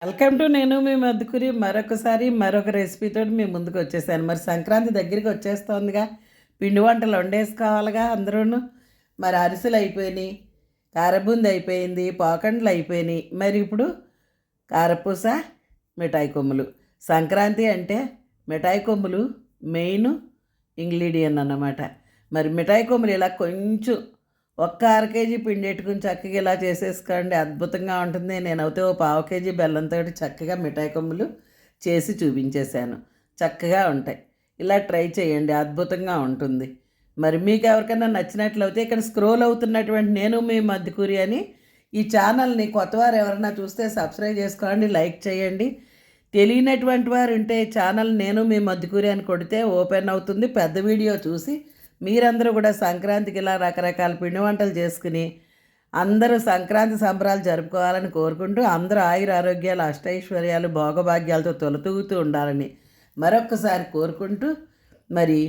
Welcome to నేను మీ మధుకురి మరొకసారి మరొక రెసిపీతో మీ ముందుకు వచ్చేసాను. మరి సంక్రాంతి దగ్గరికి వచ్చేస్తోందిగా, పిండి వంటలు వండేసుకోవాలిగా అందరూను. మరి అరిసెలు అయిపోయినాయి, కారబూంది అయిపోయింది, పాకండ్లు అయిపోయినాయి. మరి ఇప్పుడు కారపూస, మిఠాయి కొమ్ములు. సంక్రాంతి అంటే మిఠాయి కొమ్ములు మెయిన్ ఇంగ్రీడియంట్ అన్నమాట. మరి మిఠాయి కొమ్ములు ఇలా కొంచెం ఒక్క అర కేజీ పిండి పెట్టుకుని చక్కగా ఇలా చేసేసుకోండి, అద్భుతంగా ఉంటుంది. నేనైతే ఓ పావు కేజీ బెల్లంతో చక్కగా మిఠాయి కొమ్ములు చేసి చూపించేశాను. చక్కగా ఉంటాయి, ఇలా ట్రై చేయండి, అద్భుతంగా ఉంటుంది. మరి మీకు ఎవరికైనా నచ్చినట్లయితే ఇక్కడ స్క్రోల్ అవుతున్నటువంటి నేను మీ మధుకూరి అని ఈ ఛానల్ని కొత్తవారు ఎవరైనా చూస్తే సబ్స్క్రైబ్ చేసుకోండి, లైక్ చేయండి. తెలియనటువంటి వారు ఉంటే ఛానల్ నేను మీ మధుకూరి అని కొడితే ఓపెన్ అవుతుంది. పెద్ద వీడియో చూసి మీరందరూ కూడా సంక్రాంతికి ఇలా రకరకాల పిండి వంటలు చేసుకుని అందరూ సంక్రాంతి సంబరాలు జరుపుకోవాలని కోరుకుంటూ అందరూ ఆయుర ఆరోగ్యాలు అష్టైశ్వర్యాలు భోగభాగ్యాలతో తొలతూగుతూ ఉండాలని మరొక్కసారి కోరుకుంటూ, మరి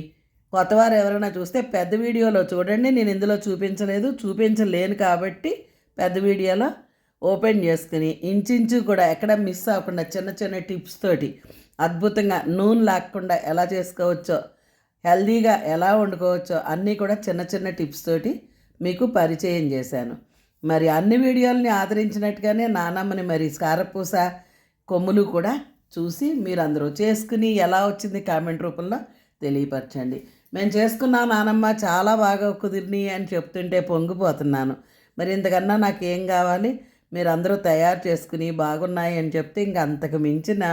కొత్తవారు ఎవరైనా చూస్తే పెద్ద వీడియోలో చూడండి. నేను ఇందులో చూపించలేను కాబట్టి పెద్ద వీడియోలో ఓపెన్ చేసుకుని ఇంచుంచు కూడా ఎక్కడ మిస్ అవ్వకుండా చిన్న చిన్న టిప్స్ తోటి అద్భుతంగా నూనె లాక్కుండా ఎలా చేసుకోవచ్చో, హెల్దీగా ఎలా వండుకోవచ్చో అన్నీ కూడా చిన్న చిన్న టిప్స్ తోటి మీకు పరిచయం చేశాను. మరి అన్ని వీడియోలని ఆదరించినట్టుగానే నానమ్మని మరి కారపూస కొమ్ములు కూడా చూసి మీరందరూ చేసుకుని ఎలా వచ్చింది కామెంట్ రూపంలో తెలియపరచండి. మేము చేసుకున్నాం నానమ్మ, చాలా బాగా కుదిరినాయి అని చెప్తుంటే పొంగిపోతున్నాను. మరి ఇంతకన్నా నాకేం కావాలి? మీరందరూ తయారు చేసుకుని బాగున్నాయి అని చెప్తే ఇంక అంతకు మించిన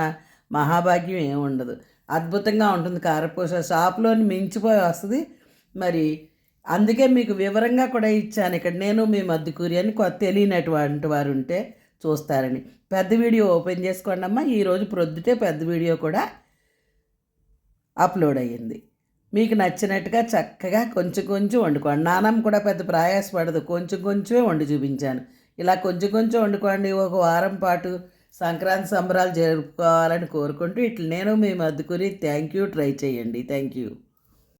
మహాభాగ్యం ఏమి ఉండదు. అద్భుతంగా ఉంటుంది కారపూస, షాప్లోని మించిపోయి వస్తుంది. మరి అందుకే మీకు వివరంగా కూడా ఇచ్చాను. ఇక్కడ నేను మీ మధుకూరి అని తెలియనటువంటి వారు ఉంటే చూస్తారని. పెద్ద వీడియో ఓపెన్ చేసుకోండి అమ్మా. ఈరోజు ప్రొద్దుటే పెద్ద వీడియో కూడా అప్లోడ్ అయ్యింది. మీకు నచ్చినట్టుగా చక్కగా కొంచెం కొంచెం వండుకోండి. నానమ్మ కూడా పెద్ద ప్రయాసపడదు, కొంచెం కొంచెమే వండి చూపించాను. ఇలా కొంచెం కొంచెం వండుకోండి. ఒక వారం పాటు సంక్రాంతి సంబరాలు జరుపుకోవాలని కోరుకుంటూ ఇట్లా నేను మీ మధుకూరి. Thank you. ట్రై చేయండి. Thank you.